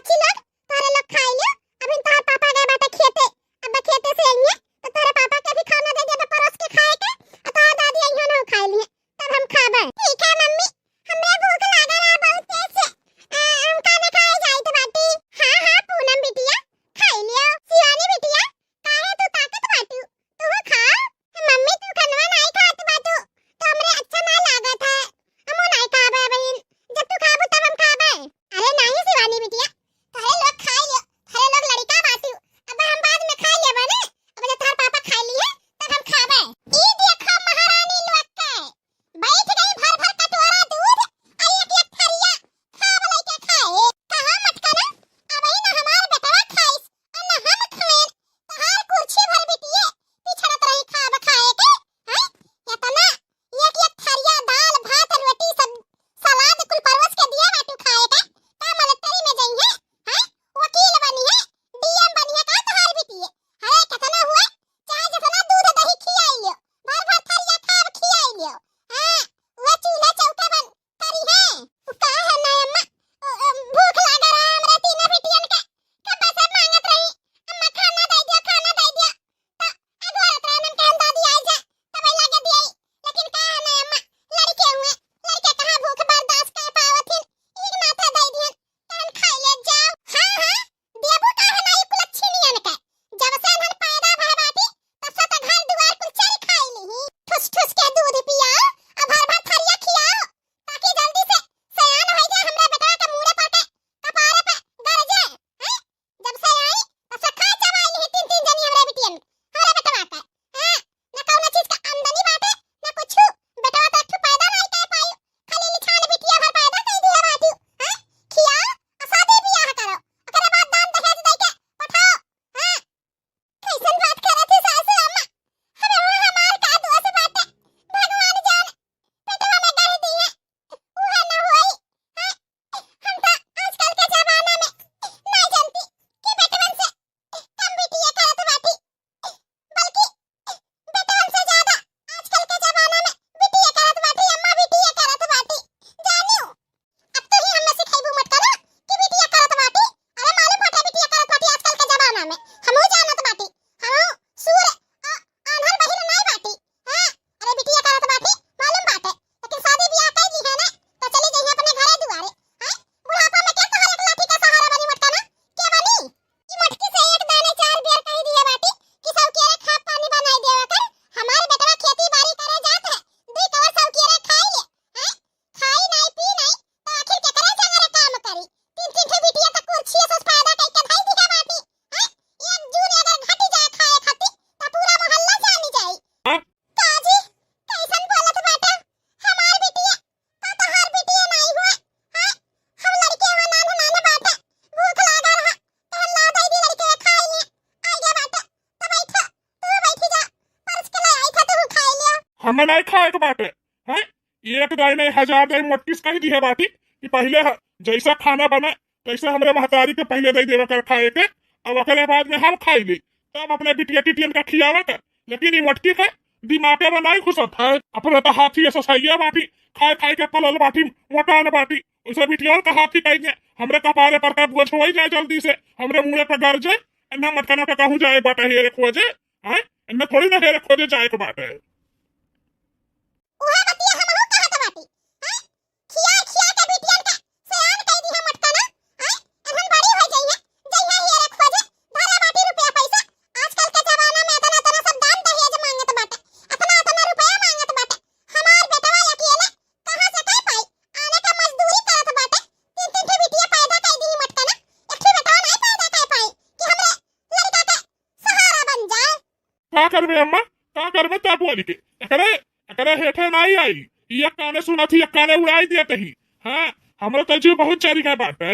बच्ची लोग तोरे लोग खाई लियो। अभी तोहर पापा गए बाटे खेते, अब खेते से आइए तो तोरे पापा के भी खाना दे देबे परोस के खाए के, और तोहर दादी आइयो ना खाई लिए तब हम खाबे। ठीक है मम्मी, हमें भूख लागल है बहुत तेज से, हम खाना खाए जाइत बाटी। हां हां पूनम बिटिया खाई लियो। शिवानी बिटिया काहे तू ताकत बाटू, तू खा। मम्मी तू खनवा नहीं खात बाटू तो हमरे अच्छा ना लागत है, हमो नहीं खाबे बहन, जब तू खाबू तब हम खाबे। अरे नहीं शिवानी बिटिया, तोरे लोग खाई लियो, तोरे लोग लड़का बाटू, अब हम बाद में खाई लेबे ना, अब जब तोहर पापा खाई लिए तब हम खाबे। ई देखो महारानी लोग के बैठ गई भर भर कटोरा दूध और एक एक थरिया खाब लइके खाए। कहां मटका ना अब ही ना हमार बेटवा खाइस और ना हम खाएन, तोहार कुर्सी भर बिटिए पिछड़त रही खाब खाए के। हैं इतना एक एक थरिया दाल भात रोटी सब सलाद कुल परवस के दिया बाटू खाए के, का मलतरी में जई है। हैं वकील बनी है, डीएम बनी है का तोहार बिटिए। अरे कितना हुआ, चाहे जितना दूध दही खियाई लियो, भर भर थरिया खाब खियाई लियो। हां वो चूल्हा चौका बन करी है उ का है ना अम्मा, भूख लागे रहा हमरे तीनों बिटियन के, कब से मांगत रही अम्मा खाना दे दियो खाना दे दियो, तो अगोरत रहन कहन दादी आई जा तब लागे दिए, लेकिन का है ना अम्मा लड़के हुए, लड़के कहां भूख बर्दाश्त कर पावथिन, एक माथा दे दियन कहन खाई ले जाओ। हां हां देबू का है ना ई कुलच्छिनियन के, जब से हम पैदा भय बाटी तब से त घर दुआर कुल चल खाई ली, ठुस ठुस के दूध पियाओ और भर भर थरिया खियाओ, ताकि जल्दी से सयान हो जाए हमरे बेटवा के मुंह पे कपारे पे गरजे। हैं जब से आई तब से खा चबाई ली तीन तीन जनी हमरे बिटियन हमरे बेटवा के। हां ना कौनो चीज का आमदनी बाटे ना कुछु, बेटवा तो ठु पैदा नहीं कर पाई, खाली लिछान बिटिया भर पैदा कर दिया बाटू। हैं खियाओ और शादी ब्याह करो, ओकरे बाद दान दहेज दे के पठाओ। हां कैसन बात करत है सासू अम्मा, हमें हमार का दोष बाटे, भगवान जाने बेटवा में कर दी है उहे न होई। हैं हम तो आजकल के जमाना में नहीं जानती कि बेटवन से कम बिटिया करत बाटी, बल्कि बेटवन से ज्यादा आजकल के जमाना में बिटिया करत बाटी, अम्मा बिटिया करत बाटी। जानियो अब तो ही हमें सिखाइबू मत करो कि बिटिया करत बाटी। अरे मालूम बाटे बिटिया करत बाटी आजकल के जमाना में, हमहू जानत बाटी, हमहू सूर आंधर बहिर नहीं बाटी। हां अरे बिटिया करत बाटी मालूम बाटे, लेकिन शादी ब्याह कर ली है ना तो चली जइहे अपने घरे दुआरे। हैं बुढ़ापा में क्या तोहर एक लाठी का सहारा बनी मटका ना के बनी, ई मटकी से एक दाने चार बेर कही दिए बाटी कि सौकेरे खा पानी बनाई देवे कर, हमार बेटवा खेती बाड़ी करे जात है, दुई कवर सौकेरे खाई ले। हैं खाई नहीं पी नहीं तो आखिर केकरे संगरे काम करी, तीन तीन ठे बिटिया तक कुर्सी से पैदा कई के धाई दिया बाटी। हैं एक जून अगर घटी जाए खाए खाती तो पूरा मोहल्ला जानी जाई। काजी कैसन बोलत बाटे, हमार बिटिया का तोहार बिटिया नहीं हुए। हैं हम लड़के हो नान नान बाटे, भूख लागा रहा कहन ला दई दी लड़के खाई ले आई गे बाटे, तो बैठो तू बैठी जा परस के ले आई था तू खाई लियो। हमें नहीं खाए के बाटे। हैं एक दाई नहीं हजार दाई मोटिस कही दी है बाटी कि पहले जैसा खाना बने तैसे हमरे महतारी के पहले दे देवे कर खाए के, अब ओकरे बाद में हम खाई ली तब अपने बिटिया टिटियन का खियावे के। लेकिन ई मटकी के दिमागे में नहीं घुसत है, अपने तो हाथी ऐसा सहिया बाटी खाए खाए के पलल बाटी मोटान बाटी, उसे बिटिया का हाथी कहेंगे हमरे कपारे पर का बोझ हो जाए जल्दी से हमरे मुंह पे गड़ जाए, इन्ना मटकना पे कहूं जाए बाटे हेरे खोजे। हैं इन्ना थोड़ी ना हेरे खोजे जाए के बाटे। उहा बतिया हमहू कहत बाटी। हैं खिया खिया के बिटियन के सयान कई दी है मटका ना। हैं एहन बड़ी हो जइहे जइहा हेरे खोजे धरे बाटी रुपया पैसा, आजकल के जमाना में इतना इतना सब दान दहेज मांगत बाटे, इतना इतना रुपया मांगत बाटे, हमार बेटवा अकेले कहां से कर पाई, आने का मजदूरी करत बाटे, तीन तीन ठे बिटिया पैदा कई दी मटका ना, एक ठे बेटवा नहीं पैदा कर पाई कि हमरे लड़का के सहारा बन जाए। का करबे अम्मा का करबे ता बोली के एकरे एकरे हेठे नहीं आई, ये काने सुना थी एक काने उड़ाई दिया तही। हां हमरो तो जीव बहुत चरी का बाटे।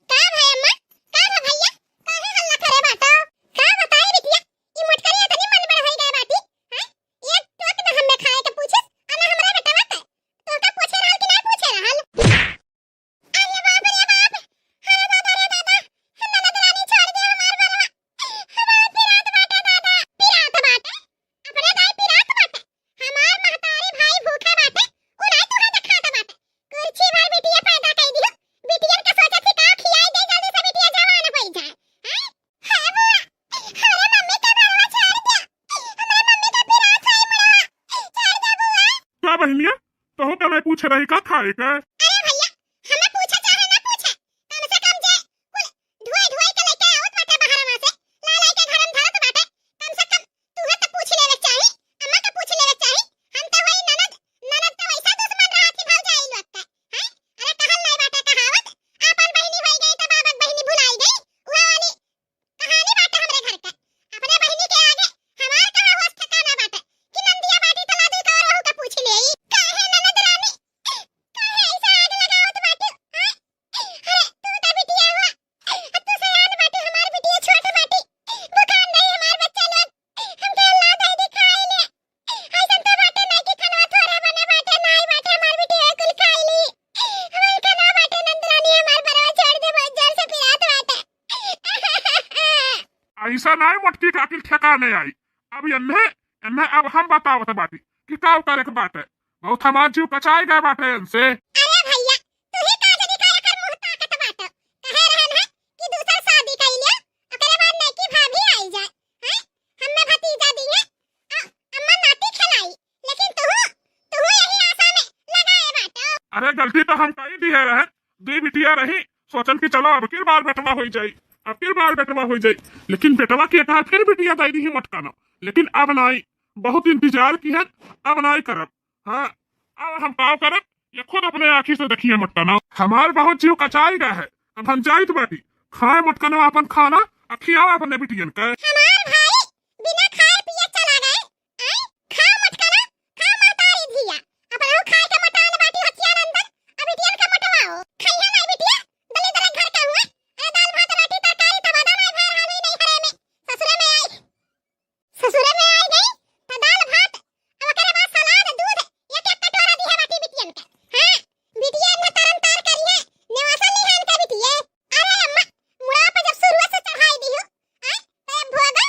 का भाई अम्मा का है भैया काहे हल्ला करे बाटा, का बताए बिटिया ई मटकरी इतनी मन में रह गए बाटी। हैं एक टोक न हमें खाए के पूछे अना हमरा बेटवा के तो का पूछे रहल कि नहीं पूछे रहल। अरे बाप रे बाप, अरे दादा रे दादा, हम ननद रानी छोड़ दे हमार बलवा, हमार पिरात बाटे दादा, पिरात बाटे अपने दाई पिरात बाटे, हमार महतारी भाई भूखे बाटे, उ नहीं तुहा देखात बाटे, कुर्सी भर बिटिया पैदा कई दियो, बिटियन के सोचत पूछ रही का खाए का? अरे भैया हमें पूछा चाहे ना पूछा, कम से कम जे कुल धोए धोए के लेके आवत बाटे बाहरवा से, ला ला के घर में धरत बाटे, कम से कम तूहे तो पूछ लेवे चाही, अम्मा के पूछ लेवे चाही। हम तो वही ननद ननद तो वैसा दुश्मन रहती भौ जाई लोग का हैं। अरे कहल नहीं बाटे कहावत, आपन बहिनी होई गई तो बाबक बहिनी भुलाई गई, उहा वाली कहानी बाटे हमरे घर का। अपने बहिनी के आगे हमार कहां होश ठिकाना बाटे कि नंदिया बाटी तो लादी का रहू का पूछ लेई। काहे ननद रानी काहे ऐसा आग लगावत बाटे हैं? अरे तू तो बिटिया हुआ, अब तू सयान बाटे, हमार बिटिया छोट बाटी, बुखार नहीं हमार बच्चा लोग, हमके अल्लाह दे दी खाई ले। ऐसन तो बाटे नहीं कि खनवा थोड़ा बने बाटे, नहीं बाटे हमार बिटिया कुल खाई ली। हमार कना बाटे नंदरानी हमार बरवा छोड़ दे, बहुत जोर से पिरात बाटे। ऐसा नहीं मोटकी काकिल ठेकाने आई। अब इन्हें इन्हें अब हम बतावत बाटी कि का करे के बाटे। बहुत हमार जीव कचाई गए बाटे इनसे। अरे भैया तू ही काज दिखाया कर मुंह ताकत बाटो, कहे रहन है कि दूसर शादी कई लिया, ओकरे बाद नहीं कि भाभी आई जाए हैं, हमें भतीजा दिए अम्मा नाती खिलाई, लेकिन तू यही आशा में लगाए बाटो। अरे गलती तो हम कई दी है रहे, दी बिटिया रही सोचन की चलो अब की बार बेटवा हो जाई, अब की बार बेटवा हो जाई, लेकिन बेटवा की कहा फिर बिटिया दे दी ही मटकाना। लेकिन अब नहीं, बहुत इंतजार की है, अब नहीं करब। हाँ अब हम का करब ये खुद अपने आँखी से देखिए मटकाना। हमार बहुत जीव कचाई गया है, अब हम जाइत बाटी खाए मटकाना अपन खाना और खियाओ अपने बिटियन के। हमार भाई बिना खाए पिए चला गए आई, खाओ मटकाना खाओ मातारी धिया, अपना खाए के मटान बाटी हथियार अंदर, अब बिटियन के मटवाओ खइया नहीं बिटिया, दले दले घर का हुआ। अरे दाल भात रोटी तरकारी तबादा नहीं भर हाल ही नहीं हरे में, ससुरे में आई गई तो दाल भात अब ओकरे बाद सलाद दूध एक एक कटोरा दी है बाटी बिटियन के। हां बिटिया ने तरन तार करी है, नेवासा लिहान का बिटिया। अरे अम्मा मुड़ा पे जब शुरू से चढ़ाई दी हो हैं तो भोगा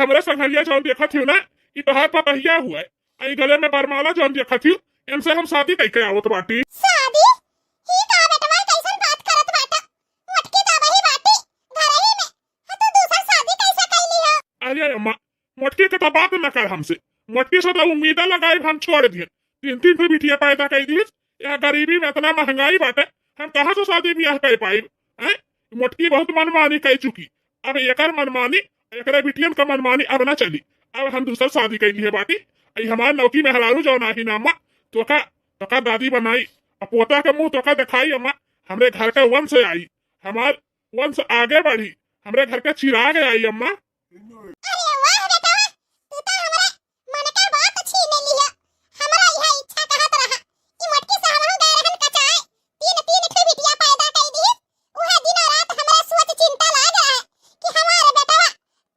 हमारे संघरिया जौन देखा थी ना कि तोहार पतहिया हुआ है, आई गले में बरमाला जौन देखा थी इनसे हम शादी कई के आवत बाटी। शादी ही का बेटवा कैसन बात करत बाटा, मटकी दबही बाटी घरही में, हाँ तो दूसर शादी कैसे कैली हो? अरे अम्मा मटकी के तो बात न कर हमसे, मटकी से तो उम्मीद लगाई हम छोड़ दिए, 3-3 फिर बिटिया पैदा कर दी। यह गरीबी में इतना महंगाई बाटे, हम कहाँ से शादी ब्याह कर पाई हैं? मटकी बहुत मनमानी कर चुकी, अब एकर मनमानी एकरे बिटियन का मनमानी अब न चली, अब हम दूसर शादी कैली है बाटी। आई हमार नौकी में हरारू जो नाही ना अम्मा, तोका दादी बनाई और पोता के मुंह तोका दिखाई अम्मा, हमरे घर के वंश आई, हमार वंश आगे बढ़ी, हमरे घर के चिराग आई अम्मा। अरे वाह बेटवा, तू तो हमरे मन के बात छीन लिया। हमरा यह इच्छा कहत रहा कि मटकी से हमहु गए रहन कचाए, 3-3 ठे बिटिया पैदा कर दी। उहे दिन रात हमरा सोच चिंता लाग रहा है कि हमारे बेटवा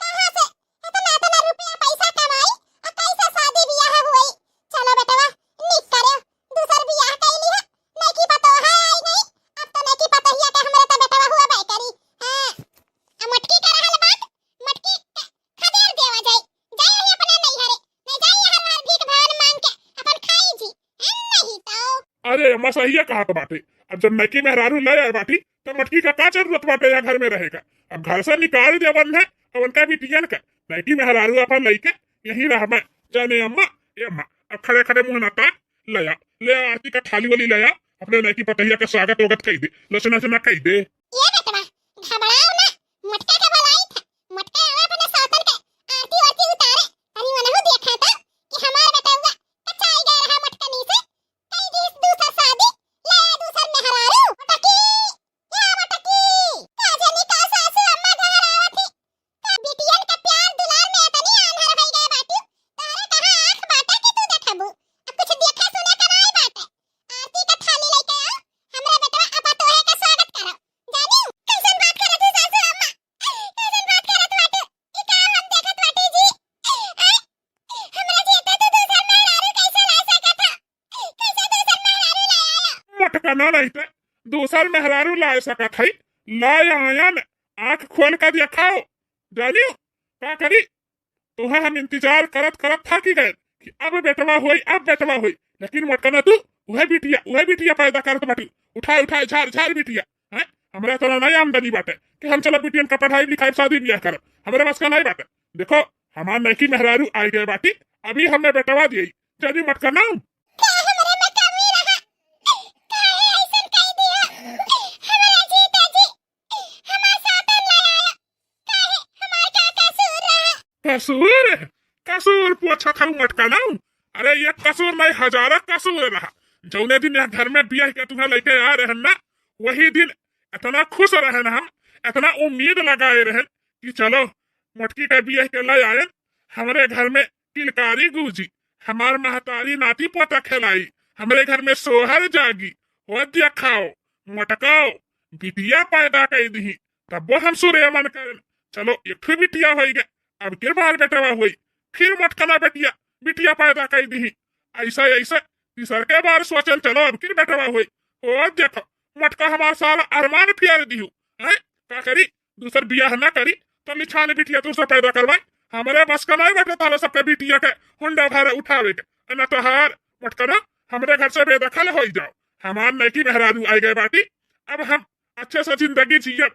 कहां से इतना रुपया पैसा कमाई और कैसे शादी ब्याह हुई। चलो बेटवा निक करे, दूसर ब्याह कैली है, नहीं की पतो है आई नहीं, अब तो नहीं की पतहिया के हमरे तो बेटवा हुआ बाई करी। हां आ मटकी का रहल बात, मटकी खदेर देवा जाई, जाई ही अपने नहीं हरे, नहीं जाई हर हर भीख भान मांग के अपन खाई जी, नहीं तो। अरे अम्मा सही है कहा तो बाटे, अब जब नकी मेहरारू ले आए बाटी तो मटकी का का जरूरत बाटे या घर में रहेगा, अब घर से निकाल देवन है और उनका बिटियन का नकी मेहरारू अपन लइके यही रह मैं जाने अम्मा। ए अम्मा अब खड़े खड़े मुंह न ताक, ले आ आरती का थाली वाली ले आ, अपने नकी पतहिया के स्वागत वगत कही दे, लसना सना कही दे। ये बेटवा घबराओ ना, मटका के बुलाई था, मटका आवे अपने सातन के आरती वारती उतारे, तनी मनहु देखा था कि हमार बेटा हुआ कचाई गए रहा मटकनी से, कई दिस दूसर शादी ले दूसर मेहरारू। मटकी या मटकी का जनी का सासू अम्मा घर आवत थी, का बिटियन के प्यार दुलार में इतनी आंधर हो गए बाटू, तारे कहां आंख बाटा कि तू देखबू, अब कुछ देखा सुना कर आई बाटे। आरती का थाली लेके आओ, हमरे बेटवा अपा तोहे का स्वागत करो। जानी कैसन बात करत है सासू अम्मा, कैसन बात करत बाटे, ई का हम देखत बाटे जी। हमरा जेते तो दूसर मेहरारू कैसे ला सकत था, कैसे दूसर मेहरारू ले आया। मटका न रहते दूसर मेहरारू ला सकत है, लाए आया न आंख खोल कर दिखाओ, जानियो का करी तुम्हें हम इंतजार करत करत थक गए कि अब बेटवा हुई, लेकिन मटका तू वह बिटिया पैदा करत बाटी, उठाए झार बिटिया हैं। हमरा तो नहीं आमदनी बाटे कि हम चलो बिटियन का पढ़ाई लिखाई शादी ब्याह करब, हमरे बस का नहीं बाटे। देखो हमार नकी मेहरारू आई गए बाटी, अभी हमने बेटवा दिए, जल्दी मटका ना का हमरे में कमी रहा, काहे ऐसन कह दिया, हमरा जीता जी हमार सातन ले आया, काहे हमार का कसूर रहा। कसूर पूछा था मटका ना, अरे ये कसूर नहीं हजारों कसूर रहा। जौने दिन यहाँ घर में बियाह के तुम्हें लेके आ रहे ना, वही दिन इतना खुश रहे ना, हम इतना उम्मीद लगाए रहे कि चलो मटकी के बियाह के ले आए, हमारे घर में किलकारी गूंजी, हमार महतारी नाती पोता खिलाई, हमारे घर में सोहर जागी, वो खाओ मटकाओ बिटिया पैदा कर दी, तब वो हम सूर्य मन कर चलो एक बिटिया हो गए, अब के बार बेटवा हुई, फिर मटकना बिटिया पैदा कर दी, ऐसा तीसर के बार सोचन चलो अब की बेटवा हुई, ओ देखो मटका हमारा सारा अरमान फिर दी का करी, दूसर बियाह न करी तो निछाने बिटिया दूसरा पैदा करवाई, हमारे बस का नहीं बैठे ताला सबके बिटिया के हुंडा भारे उठावे के न तो हार मटकना हमारे घर से बेदखल हो जाओ। हमार नकी मेहरारू आई गए बाटी, अब हम अच्छे से जिंदगी जिये,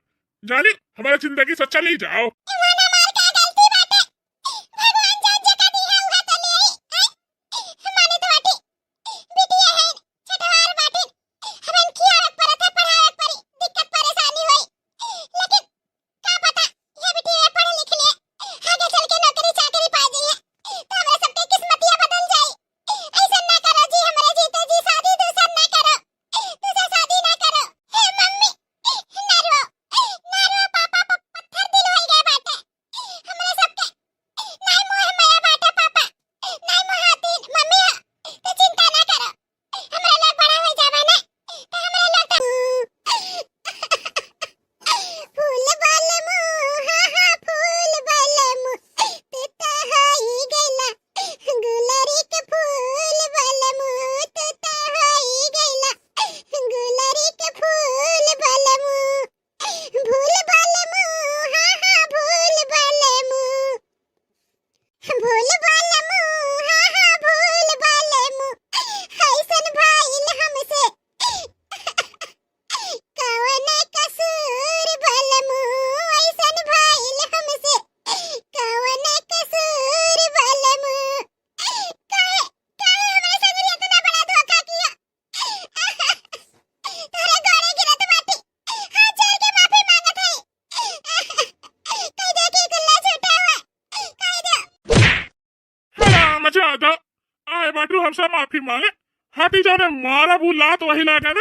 जानी हमारे जिंदगी से चली जाओ। इवाना मार के गलती बाटे, भगवान जान जका दी है उहा तो ले आई, माने तो बाटी बिटिया है छठवार बाटी, हमन की औरत पर था पढ़ावे परी दिक्कत परेशानी हुई, लेकिन का पता ये बिटिया पढ़ लिख ले आगे चल के नौकरी चाकरी पा जाए तो हमरा सबके किस्मतियां बदल जाए। ऐसा ना करो जी, हमारे जीते जी शादी दूसर ना करो, दूसर शादी ना करो। हे मम्मी ना रो पापा पत्थर दिल हो गए बाटे, ज्यादा आए बाटू हमसे माफी मांगे हटी जाने मारा बुला तो वही लगा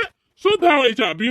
शुद्ध है वही चाबी